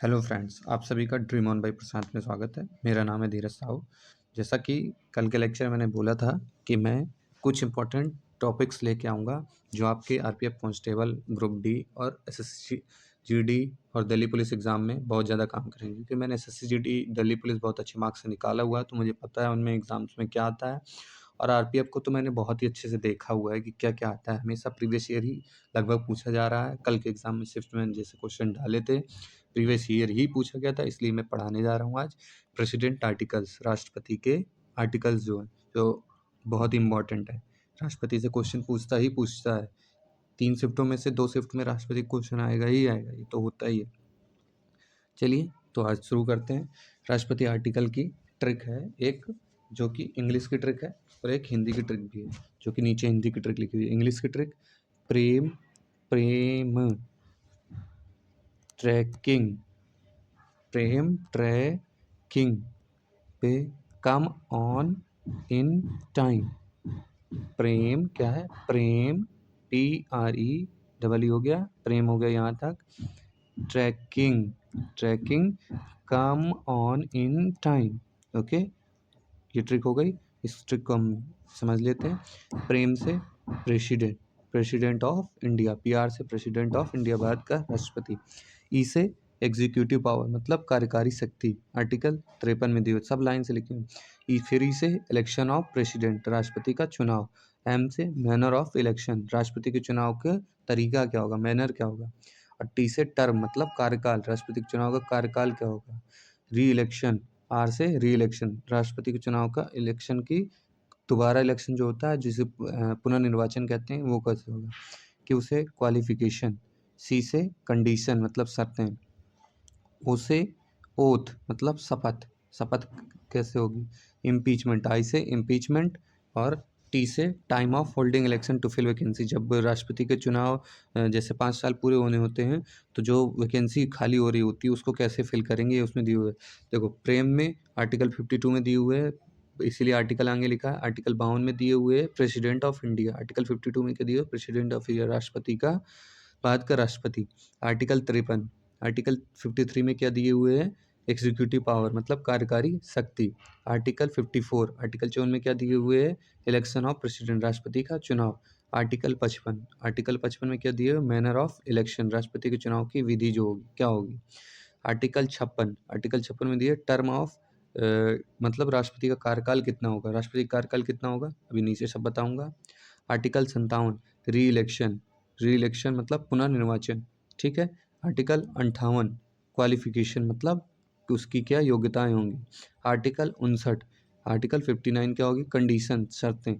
Hello friends, आप सभी का ड्रीम ऑन बाय प्रशांत में स्वागत है। मेरा नाम है धीरज साहू। जैसा कि कल के लेक्चर मैंने बोला था कि मैं कुछ इंपॉर्टेंट टॉपिक्स लेके आऊँगा जो आपके आरपीएफ कांस्टेबल, ग्रुप डी और एसएससी जीडी और दिल्ली पुलिस एग्ज़ाम में बहुत ज़्यादा काम करेंगे। क्योंकि मैंने एसएससी जीडी दिल्ली पुलिस बहुत अच्छे मार्क्स से निकाला हुआ है, तो मुझे पता है उनमें एग्ज़ाम्स में क्या आता है। और आरपीएफ को तो मैंने बहुत ही अच्छे से देखा हुआ है कि क्या-क्या आता है। हमेशा प्रीवियस ईयर ही लगभग पूछा जा रहा है। कल के एग्ज़ाम में सिर्फ मैंने जैसे क्वेश्चन डाले थे, प्रीवियस ईयर ही पूछा गया था, इसलिए मैं पढ़ाने जा रहा हूँ आज प्रेसिडेंट आर्टिकल्स, राष्ट्रपति के आर्टिकल्स जो हैं, जो बहुत इम्पोर्टेंट है। राष्ट्रपति से क्वेश्चन पूछता ही पूछता है। 3 शिफ्टों में से 2 शिफ्ट में राष्ट्रपति क्वेश्चन आएगा ही आएगा, ये तो होता ही है। चलिए, तो आज शुरू करते हैं। राष्ट्रपति आर्टिकल की ट्रिक है एक, जो कि इंग्लिश की ट्रिक है और एक हिंदी की ट्रिक भी है, जो कि नीचे हिंदी की ट्रिक लिखी हुई है। इंग्लिश की ट्रिक, प्रेम प्रेम ट्रैकिंग, प्रेम ट्रैकिंग पे कम ऑन इन टाइम। प्रेम क्या है? प्रेम PRE हो गया, प्रेम हो गया यहाँ तक। Tracking, tracking come on in time. Okay, ये ट्रिक हो गई। इस ट्रिक को हम समझ लेते हैं। प्रेम से president, president of India, PR से प्रेसिडेंट ऑफ इंडिया, भारत का राष्ट्रपति। ई से एग्जीक्यूटिव पावर मतलब कार्यकारी शक्ति, आर्टिकल 53 में दी हुई, सब लाइन से लिखी हुई। ई फिर ई से इलेक्शन ऑफ प्रेसिडेंट, राष्ट्रपति का चुनाव। एम से मैनर ऑफ इलेक्शन, राष्ट्रपति के चुनाव का तरीका क्या होगा, मैनर क्या होगा। और टी से टर्म मतलब कार्यकाल, राष्ट्रपति के चुनाव का कार्यकाल क्या होगा। री इलेक्शन, आर से री इलेक्शन, राष्ट्रपति के चुनाव का इलेक्शन की दोबारा इलेक्शन जो होता है, जिसे पुनर्निर्वाचन कहते हैं, वो कैसे होगा। क्यू से क्वालिफिकेशन, सी से कंडीशन मतलब शर्तें, ओ से ओथ मतलब शपथ, शपथ कैसे होगी। इम्पीचमेंट, आई से इम्पीचमेंट। और टी से time of holding election to fill vacancy, जब राष्ट्रपति के चुनाव जैसे 5 साल पूरे होने होते हैं, तो जो वैकेंसी खाली हो रही होती है उसको कैसे फिल करेंगे, उसमें दिए हुए। देखो, प्रेम में आर्टिकल 52 में दिए हुए है, इसीलिए आर्टिकल आगे लिखा है। आर्टिकल 52 में दिए हुए है प्रेसिडेंट ऑफ इंडिया, आर्टिकल 52 में क्या दिए हुए, प्रेसिडेंट ऑफ इंडिया, राष्ट्रपति का, भारत का राष्ट्रपति। आर्टिकल 53, आर्टिकल 53 में क्या दिए हुए हैं, एग्जीक्यूटिव पावर मतलब कार्यकारी शक्ति। आर्टिकल 54, आर्टिकल 54 में क्या दिए हुए हैं, इलेक्शन ऑफ प्रेसिडेंट, राष्ट्रपति का चुनाव। आर्टिकल 55, आर्टिकल 55 में क्या दिए हुए, मैनर ऑफ इलेक्शन, राष्ट्रपति के चुनाव की विधि जो होगी क्या होगी। आर्टिकल 56, आर्टिकल 56 में दिए टर्म ऑफ मतलब राष्ट्रपति का कार्यकाल कितना होगा, राष्ट्रपति का कार्यकाल कितना होगा, अभी नीचे सब बताऊंगा। आर्टिकल 57, री इलेक्शन, री इलेक्शन मतलब पुनर्निर्वाचन, ठीक है। आर्टिकल 58, क्वालिफिकेशन मतलब कि उसकी क्या योग्यताएं होंगी। आर्टिकल 59, आर्टिकल 59 क्या होगी, कंडीशन शर्तें।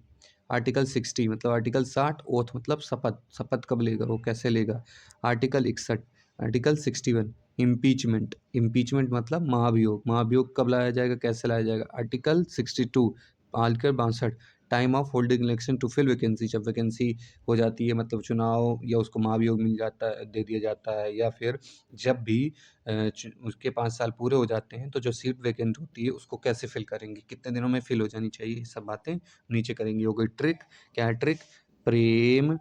आर्टिकल 60 मतलब आर्टिकल 60, ओथ मतलब शपथ, शपथ कब लेगा, वो कैसे लेगा। आर्टिकल 61, आर्टिकल 61, इम्पीचमेंट, इम्पीचमेंट मतलब महाभियोग, महाभियोग कब लाया जाएगा, कैसे लाया जाएगा। Article 62, article 62, time of holding election to fill vacancy, जब वैकेंसी हो जाती है मतलब चुनाव या उसको महाभियोग मिल जाता है, दे दिया जाता है, या फिर जब भी उसके 5 साल पूरे हो जाते हैं तो जो सीट वैकेंट होती है उसको कैसे फिल करेंगे, कितने दिनों में फिल हो जानी चाहिए, ये सब बातें नीचे करेंगे। हो गई ट्रिक, क्या है ट्रिक, प्रेम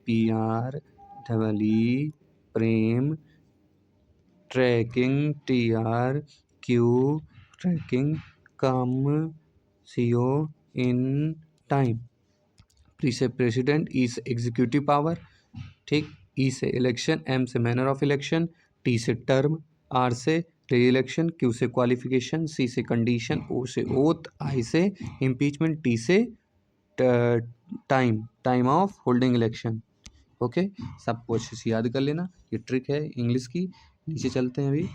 PREE प्रेम tracking TRQ tracking come CO in time. Pre से प्रेसिडेंट, ई से एग्जीक्यूटिव पावर, ठीक। ई से इलेक्शन, एम से मैनर ऑफ इलेक्शन, टी से टर्म, आर से री इलेक्शन, क्यू से क्वालिफिकेशन, सी से कंडीशन, ओ से ओथ, आई से इम्पीचमेंट, टी से time, time of holding election. Okay, सबको अच्छे से याद कर लेना, ये ट्रिक है इंग्लिश की। नीचे चलते हैं, अभी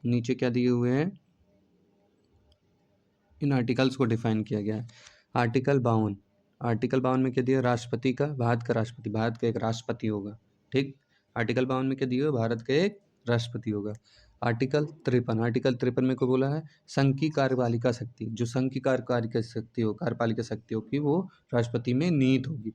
नीचे क्या दिए हुए हैं, इन आर्टिकल्स को डिफाइन किया गया है। आर्टिकल 52, आर्टिकल 52 में क्या दिया, राष्ट्रपति का, भारत का राष्ट्रपति, भारत का एक राष्ट्रपति होगा, ठीक। आर्टिकल 52 में क्या दिया, भारत का एक राष्ट्रपति होगा। आर्टिकल 53, आर्टिकल 53 में को बोला है संघ की कार्यपालिका शक्ति, जो संघ की कार्यपालिका शक्ति हो, कार्यपालिका शक्ति होगी वो राष्ट्रपति में निहित होगी।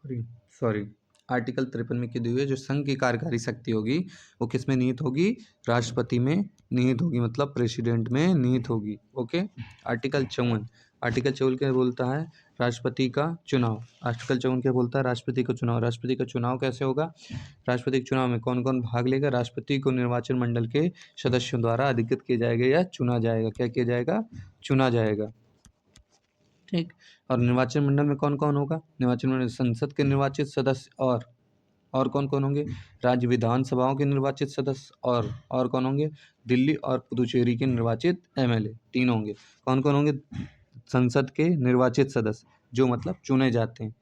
सॉरी सॉरी, आर्टिकल 53 में क्या दी हुई है, जो संघ की कार्यकारी शक्ति होगी वो किस में निहित होगी, राष्ट्रपति में निहित होगी, मतलब प्रेसिडेंट में निहित होगी। ओके, आर्टिकल 54, आर्टिकल 54 क्या बोलता है? राष्ट्रपति का चुनाव। आर्टिकल 54 क्या बोलता है? राष्ट्रपति का चुनाव। राष्ट्रपति का चुनाव कैसे होगा? राष्ट्रपति के चुनाव में कौन कौन भाग लेगा? राष्ट्रपति को निर्वाचन मंडल के सदस्यों द्वारा अधिकृत किया जाएगा या चुना जाएगा। क्या किया जाएगा? चुना जाएगा। ठीक। और निर्वाचन मंडल में कौन कौन होगा? निर्वाचन मंडल संसद के निर्वाचित सदस्य और कौन कौन होंगे? राज्य विधानसभाओं के निर्वाचित सदस्य और कौन होंगे? दिल्ली और पुदुचेरी के निर्वाचित एमएलए, 3 होंगे। कौन कौन होंगे? संसद के निर्वाचित सदस्य, जो मतलब चुने जाते हैं,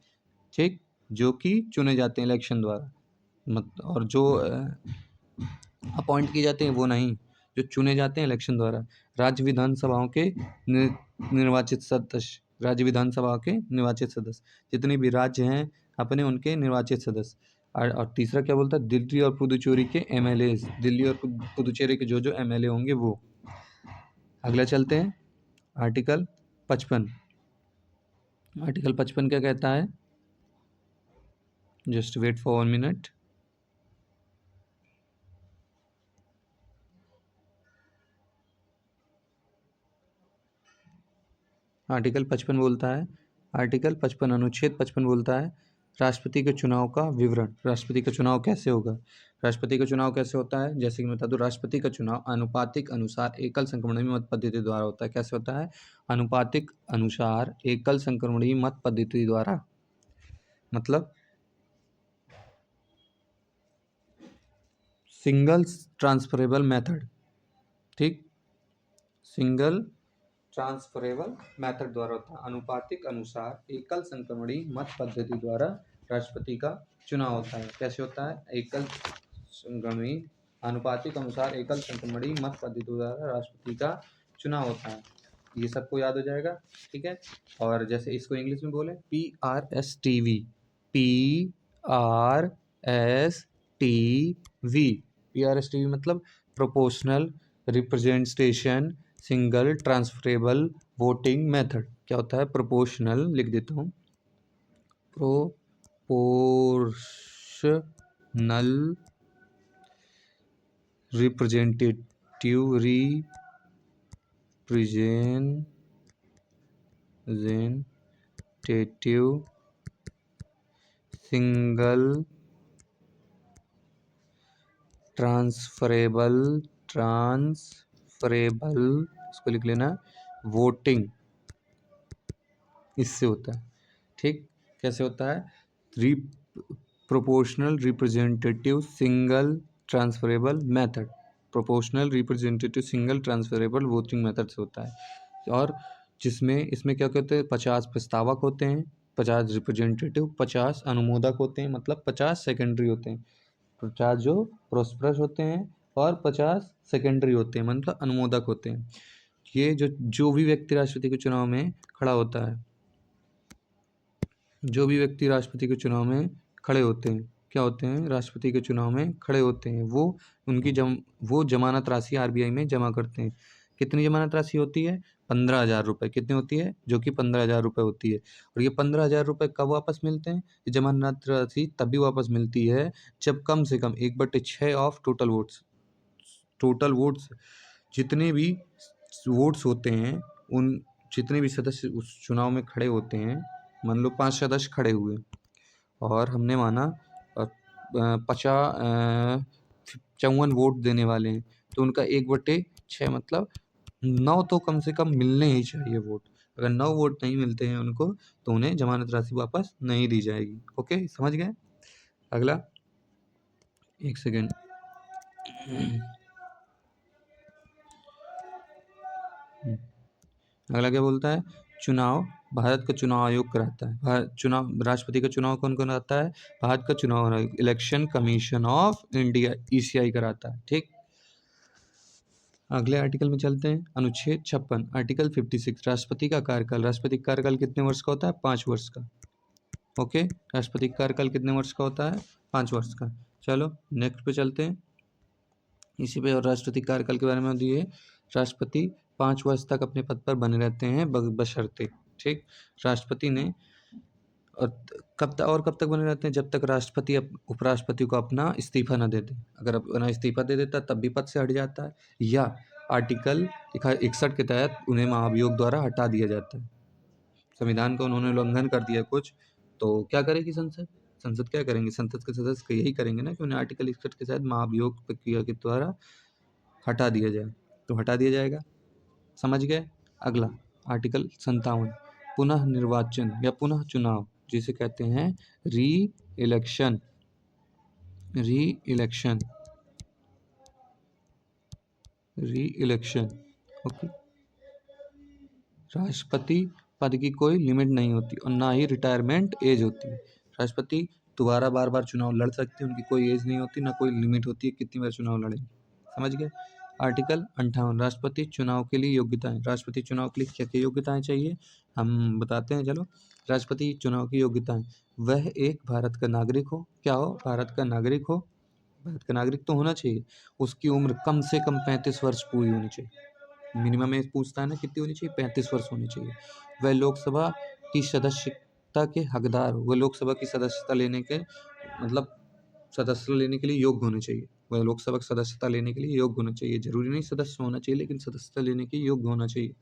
ठीक, जो कि चुने जाते हैं इलेक्शन द्वारा, और जो अपॉइंट किए जाते हैं वो नहीं, जो चुने जाते हैं इलेक्शन द्वारा। राज्य विधानसभाओं के निर्वाचित सदस्य, राज्य विधानसभा के निर्वाचित सदस्य, जितने भी राज्य हैं अपने, उनके निर्वाचित सदस्य। और तीसरा क्या बोलता है? दिल्ली और पुदुचेरी के एमएलए, दिल्ली और पुदुचेरी के जो एमएलए होंगे वो। अगला चलते हैं, आर्टिकल 55। आर्टिकल 55 क्या कहता है? Just wait for 1 minute. Article 55 बोलता है, आर्टिकल 55 अनुच्छेद 55 बोलता है राष्ट्रपति के चुनाव का विवरण। राष्ट्रपति का चुनाव कैसे होगा? राष्ट्रपति का चुनाव कैसे होता है? जैसे कि मैं बता दूं, राष्ट्रपति का चुनाव अनुपातिक अनुसार एकल संक्रमणीय मत पद्धति द्वारा होता है। कैसे होता है? अनुपातिक अनुसार एकल संक्रमणीय मत पद्धति द्वारा, मतलब सिंगल ट्रांसफरेबल मेथड, ठीक, सिंगल ट्रांसफरेबल मेथड द्वारा होता है। अनुपातिक अनुसार एकल संक्रमणीय मत पद्धति द्वारा राष्ट्रपति का चुनाव होता है। कैसे होता है? एकल संक्रमणीय, अनुपातिक अनुसार एकल संक्रमणीय मत पद्धति द्वारा राष्ट्रपति का चुनाव होता है। ये सबको याद हो जाएगा, ठीक है। और जैसे इसको इंग्लिश में बोले, PRSTV, PRSTV मतलब proportional representation single transferable voting method. क्या होता है? प्रोपोर्शनल, लिख देता हूँ, प्रोपोर्शनल रिप्रेजेंटेटिव सिंगल ट्रांसफरेबल, इसको लिख लेना, वोटिंग, इससे होता है, ठीक। कैसे होता है? Proportional representative single transferable method, proportional representative single transferable voting method से होता है। और जिसमें इसमें क्या कहते हैं? 50 प्रस्तावक होते हैं, 50 रिप्रेजेंटेटिव, 50 अनुमोदक होते हैं, मतलब 50 सेकेंडरी होते हैं। 50 जो प्रोस्परस होते हैं और 50 सेकेंडरी होते हैं, मतलब अनुमोदक होते हैं। ये जो भी व्यक्ति राष्ट्रपति के चुनाव में खड़ा होता है, जो भी व्यक्ति राष्ट्रपति के चुनाव में खड़े होते हैं, क्या होते हैं? राष्ट्रपति के चुनाव में खड़े होते हैं, वो जमानत राशि RBI में जमा करते हैं। कितनी जमानत राशि होती है? 15,000 रुपये। कितनी होती है? जो कि 15,000 रुपये होती है। और ये 15,000 रुपये कब वापस मिलते हैं? ये जमानत राशि तभी वापस मिलती है जब कम से कम 1/6 ऑफ टोटल वोट्स, जितने भी वोट्स होते हैं, उन जितने भी सदस्य उस चुनाव में खड़े होते हैं, मान लो 5 सदस्य खड़े हुए और हमने माना 54 वोट देने वाले हैं, तो उनका 1/6 मतलब 9 तो कम से कम मिलने ही चाहिए वोट। अगर 9 वोट नहीं मिलते हैं उनको, तो उन्हें जमानत राशि वापस नहीं दी जाएगी। ओके, समझ गए? अगला, एक सेकेंड, अगला क्या बोलता है? चुनाव भारत का चुनाव आयोग कराता है। राष्ट्रपति का चुनाव कौन कराता है? भारत का चुनाव आयोग, election commission of India, ECI कराता है, ठीक। अगले आर्टिकल में चलते हैं, अनुच्छेद 56, आर्टिकल 56, राष्ट्रपति का कार्यकाल। राष्ट्रपति का कार्यकाल कितने वर्ष का होता है? 5 वर्ष का। ओके, राष्ट्रपति का कार्यकाल कितने वर्ष का होता है? 5 वर्ष का। चलो नेक्स्ट पे चलते हैं। इसी पे और राष्ट्रपति कार्यकाल के बारे में दिए, राष्ट्रपति 5 वर्ष तक अपने पद पर बने रहते हैं बशर्ते, ठीक। राष्ट्रपति ने और कब तक बने रहते हैं? जब तक राष्ट्रपति उपराष्ट्रपति को अपना इस्तीफा न दे दे। अगर अपना इस्तीफा दे देता तब भी पद से हट जाता है, या आर्टिकल 61 के तहत उन्हें महाभियोग द्वारा हटा दिया जाता है। संविधान का उन्होंने उल्लंघन कर दिया कुछ, तो क्या करेगी संसद? संसद क्या करेंगे? संसद के सदस्य यही करेंगे ना कि उन्हें आर्टिकल 61 के तहत महाभियोग प्रक्रिया के द्वारा हटा दिया जाए, तो हटा दिया जाएगा। समझ गए? अगला आर्टिकल 57 पुनः निर्वाचन या पुनः चुनाव, जिसे कहते हैं री इलेक्शन। री इलेक्शन, री इलेक्शन, ओके। राष्ट्रपति पद की कोई लिमिट नहीं होती और ना ही रिटायरमेंट एज होती है। राष्ट्रपति दोबारा बार बार चुनाव लड़ सकते हैं, उनकी कोई एज नहीं होती, ना कोई लिमिट होती है कितनी बार चुनाव लड़ेंगे। समझ गए? आर्टिकल 58 राष्ट्रपति चुनाव के लिए योग्यताएं। राष्ट्रपति चुनाव के लिए क्या क्या योग्यताएं चाहिए हम बताते हैं। चलो, राष्ट्रपति चुनाव की योग्यताएं, वह एक भारत का नागरिक हो। क्या हो? भारत का नागरिक हो। भारत का नागरिक तो होना चाहिए। उसकी उम्र कम से कम 35 वर्ष पूरी होनी चाहिए। मिनिमम एज पूछता है ना, कितनी होनी चाहिए? 35 वर्ष होनी चाहिए। वह लोकसभा की सदस्यता के हकदार हो। वह लोकसभा की सदस्यता लेने के मतलब सदस्यता लेने के लिए योग्य होने चाहिए। वह लोकसभा की सदस्यता लेने के लिए योग्य होना चाहिए। जरूरी नहीं सदस्य होना चाहिए, लेकिन सदस्यता लेने के योग्य होना चाहिए।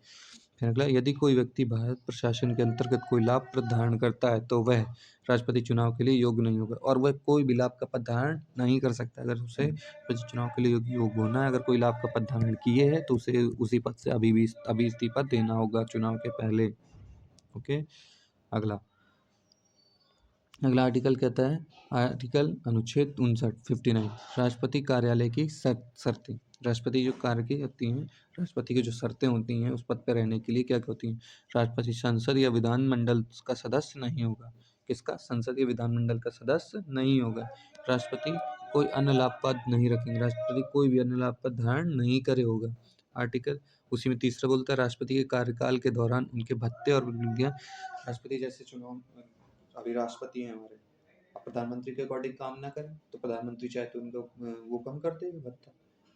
फिर अगला, यदि कोई व्यक्ति भारत प्रशासन के अंतर्गत कोई लाभ पद धारण करता है तो वह राष्ट्रपति चुनाव के लिए योग्य नहीं होगा, और वह कोई भी लाभ का पद धारण नहीं कर सकता। अगर उसे राष्ट्रपति चुनाव के लिए योग्य होना है, अगर कोई लाभ का पद धारण किए है तो उसे उसी पद से अभी इस्तीफा देना होगा चुनाव के पहले। ओके। अगला अगला आर्टिकल कहता है, आर्टिकल अनुच्छेद 59 राष्ट्रपति कार्यालय की शर्तें। राष्ट्रपति जो कार्य की होती हैं, राष्ट्रपति की जो शर्तें होती हैं उस पद पर रहने के लिए क्या क्या होती हैं? राष्ट्रपति संसद या विधानमंडल का सदस्य नहीं होगा। किसका? संसद या विधानमंडल का सदस्य नहीं होगा। राष्ट्रपति कोई अन्य लाभ पद नहीं रखेंगे। राष्ट्रपति कोई भी अन्य लाभ पद धारण नहीं करे होगा। आर्टिकल उसी में तीसरा बोलता है, राष्ट्रपति के कार्यकाल के दौरान उनके भत्ते और राष्ट्रपति जैसे चुनाव, अभी राष्ट्रपति हैं हमारे, अब प्रधानमंत्री के अकॉर्डिंग काम ना करें तो प्रधानमंत्री चाहे तो उनको वो कम कर देगा भत्ता,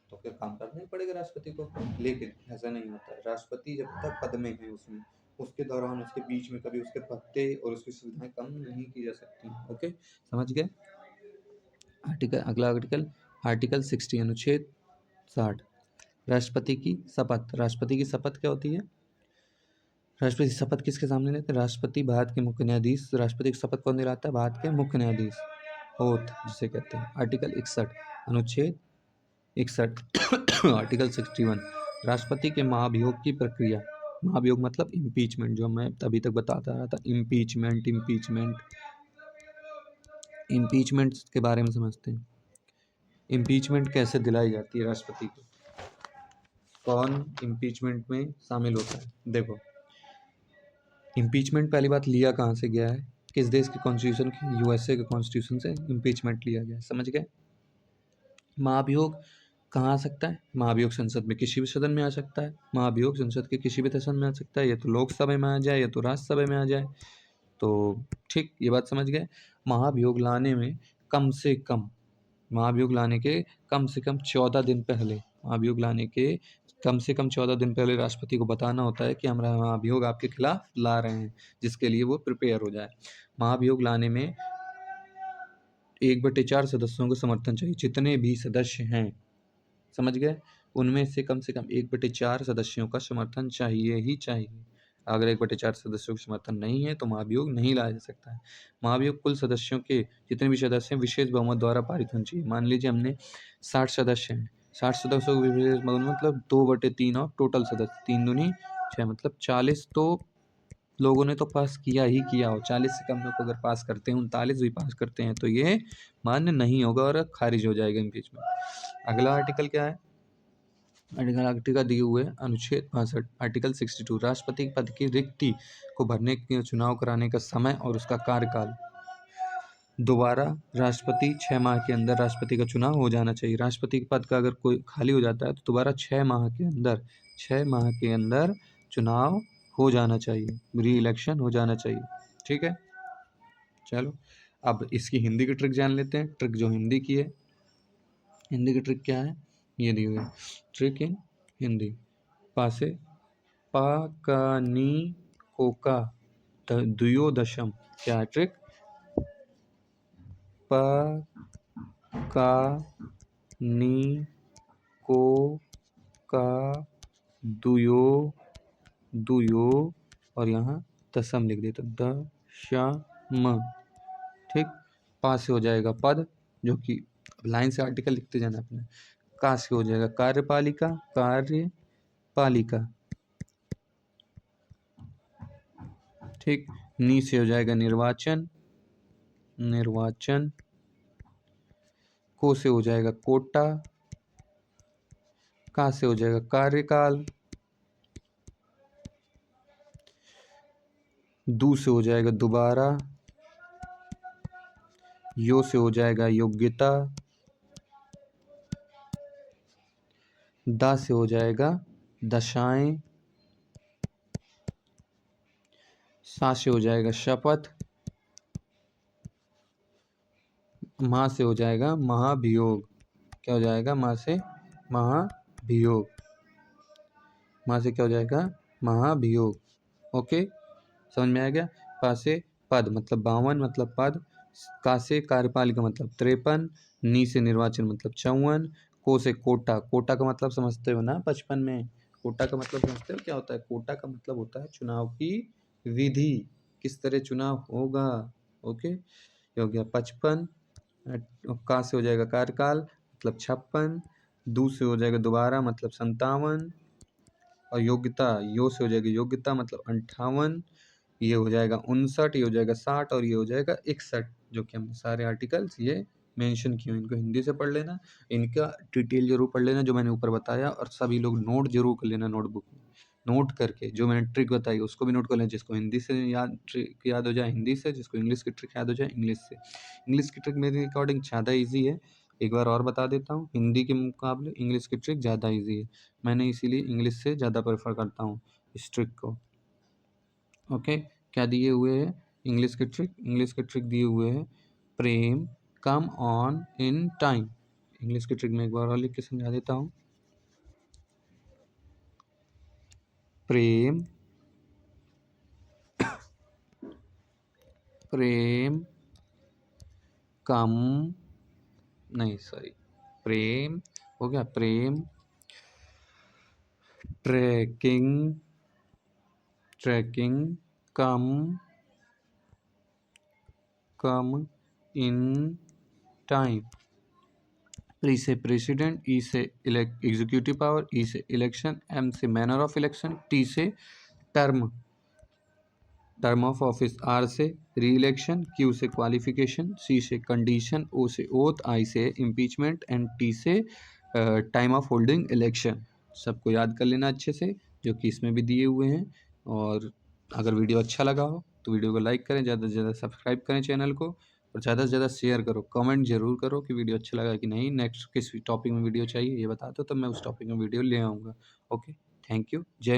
तो फिर काम करना ही पड़ेगा राष्ट्रपति को। लेकिन ऐसा नहीं होता है। राष्ट्रपति जब तक पद में है उसमें, उसके दौरान उसके बीच में कभी उसके भत्ते और उसकी सुविधाएं कम नहीं की जा सकती। ओके, समझ गए? अगला आर्टिकल 60 अनुच्छेद 60 राष्ट्रपति की शपथ। राष्ट्रपति की शपथ क्या होती है? राष्ट्रपति शपथ किसके सामने लेते हैं? राष्ट्रपति भारत के मुख्य न्यायाधीश। राष्ट्रपति की शपथ कौन दिलाता है? भारत के मुख्य न्यायाधीश, ओथ जिसे कहते हैं। आर्टिकल 61 अनुच्छेद 61 आर्टिकल 61 राष्ट्रपति के महाभियोग की प्रक्रिया। महाभियोग मतलब इम्पीचमेंट, जो मैं अभी तक बताता रहा था। इम्पीचमेंट के बारे में समझते हैं। इम्पीचमेंट कैसे दिलाई जाती है राष्ट्रपति को? कौन इम्पीचमेंट में शामिल होता है? देखो, इम्पीचमेंट पहली बात लिया कहाँ से गया है? किस देश के कॉन्स्टिट्यूशन के? यूएसए के कॉन्स्टिट्यूशन से इम्पीचमेंट लिया गया है। समझ गए? महाभियोग कहाँ आ सकता है? महाभियोग संसद में किसी भी सदन में आ सकता है। महाभियोग संसद के किसी भी सदन में आ सकता है, या तो लोकसभा में आ जाए या तो राज्यसभा में आ जाए। तो ठीक, ये बात समझ गए। महाभियोग लाने में कम से कम महाभियोग लाने के कम से कम 14 दिन पहले, महाभियोग लाने के कम से कम 14 दिन पहले राष्ट्रपति को बताना होता है कि हम महाभियोग आपके खिलाफ ला रहे हैं, जिसके लिए वो प्रिपेयर हो जाए। महाभियोग लाने में 1/4 सदस्यों का समर्थन चाहिए। जितने भी सदस्य हैं, समझ गए, उनमें से कम 1/4 सदस्यों का समर्थन चाहिए ही चाहिए। अगर 1/4 सदस्यों का समर्थन नहीं है तो महाभियोग नहीं लाया जा सकता है। महाभियोग कुल सदस्यों के जितने भी सदस्य हैं विशेष बहुमत द्वारा पारित होनी चाहिए। मान लीजिए हमने 60 सदस्य हैं, 60 सदस्यों को विशेष बहुमत मतलब 2/3 और टोटल सदस्य 3 दूनी 6, मतलब 40 तो लोगों ने तो पास किया ही किया हो। 40 से कम लोग अगर पास करते हैं, 39 भी पास करते हैं, तो ये मान्य नहीं होगा और खारिज हो जाएगा इम्पीचमेंट। अगला आर्टिकल क्या है? आर्टिकल दिए हुए अनुच्छेद 65 आर्टिकल 62 राष्ट्रपति पद की रिक्ति को भरने के चुनाव कराने का समय और उसका कार्यकाल। दोबारा राष्ट्रपति 6 माह के अंदर राष्ट्रपति का चुनाव हो जाना चाहिए। राष्ट्रपति के पद का अगर कोई खाली हो जाता है तो दोबारा 6 माह के अंदर चुनाव हो जाना चाहिए, री इलेक्शन हो जाना चाहिए। ठीक है, चलो अब इसकी हिंदी की ट्रिक जान लेते हैं। ट्रिक जो हिंदी की है, हिंदी की ट्रिक क्या है? ये दी हुई है ट्रिक इन हिंदी। पासे पा का नी को का द्वयोदशम। क्या है ट्रिक? प का नी को का दुयो और यहाँ दशम लिख देते दशम। ठीक, पा से हो जाएगा पद, जो कि लाइन से आर्टिकल लिखते जाना अपने। का से हो जाएगा कार्यपालिका, कार्यपालिका। ठीक, नी से हो जाएगा निर्वाचन, निर्वाचन। को से हो जाएगा कोटा, का से हो जाएगा कार्यकाल, दू से हो जाएगा दोबारा, यो से हो जाएगा योग्यता, दा से हो जाएगा दशाएं, सा से हो जाएगा शपथ, माँ से हो जाएगा महाभियोग। क्या हो जाएगा? माँ से महाभियोग, माँ से क्या हो जाएगा? महाभियोग। ओके, समझ में आ गया? पा से पद मतलब 52 मतलब पद, का से कार्यपालिका मतलब 53, नी से निर्वाचन मतलब 54, को से कोटा, कोटा का मतलब समझते हो ना 55 में? कोटा का मतलब समझते हो क्या होता है? कोटा का मतलब होता है चुनाव की विधि, किस तरह चुनाव होगा। ओके, ये हो गया 55। का से हो जाएगा कार्यकाल मतलब 56, दू से हो जाएगा दोबारा मतलब 57, और योग्यता, यो से हो जाएगी योग्यता मतलब 58, ये हो जाएगा 59, ये हो जाएगा 60, और ये हो जाएगा 61। जो कि हमने सारे आर्टिकल्स ये मेंशन किए, इनको हिंदी से पढ़ लेना, इनका डिटेल जरूर पढ़ लेना जो मैंने ऊपर बताया, और सभी लोग नोट जरूर कर लेना नोटबुक में। नोट करके जो मैंने ट्रिक बताई उसको भी नोट कर लेना, जिसको हिंदी से याद ट्रिक याद हो जाए हिंदी से, जिसको इंग्लिश की ट्रिक याद हो जाए इंग्लिश से। इंग्लिश की ट्रिक मेरे अकॉर्डिंग ज़्यादा ईजी है, एक बार और बता देता हूँ, हिंदी के मुकाबले इंग्लिश की ट्रिक ज़्यादा ईजी है, मैंने इसीलिए इंग्लिश से ज़्यादा प्रेफर करता हूँ इस ट्रिक को। ओके, क्या दिए हुए हैं इंग्लिश के ट्रिक? इंग्लिश के ट्रिक दिए हुए हैं Prem come on in time. English की ट्रिक में एक बार और लिख के समझा देता हूँ। प्रेम प्रेम कम, नहीं सॉरी, प्रेम हो गया, Prem tracking, tracking come in time. Pre से प्रेसिडेंट, ई से एग्जीक्यूटिव पावर, ई से इलेक्शन, एम से मैनर ऑफ इलेक्शन, टी से term, term of office, R से री इलेक्शन, क्यू से क्वालिफिकेशन, सी से कंडीशन, ओ से ओथ, आई से इम्पीचमेंट, एंड टी से टाइम ऑफ होल्डिंग इलेक्शन। सबको याद कर लेना अच्छे से, जो कि इसमें भी दिए हुए हैं। और अगर वीडियो अच्छा लगा हो तो वीडियो को लाइक करें, ज़्यादा से ज़्यादा सब्सक्राइब करें चैनल को, और ज़्यादा से ज़्यादा शेयर करो, कमेंट जरूर करो कि वीडियो अच्छा लगा कि नहीं, नेक्स्ट किस टॉपिक में वीडियो चाहिए ये बता दो, तब मैं उस टॉपिक में वीडियो ले आऊँगा। ओके, थैंक यू, जय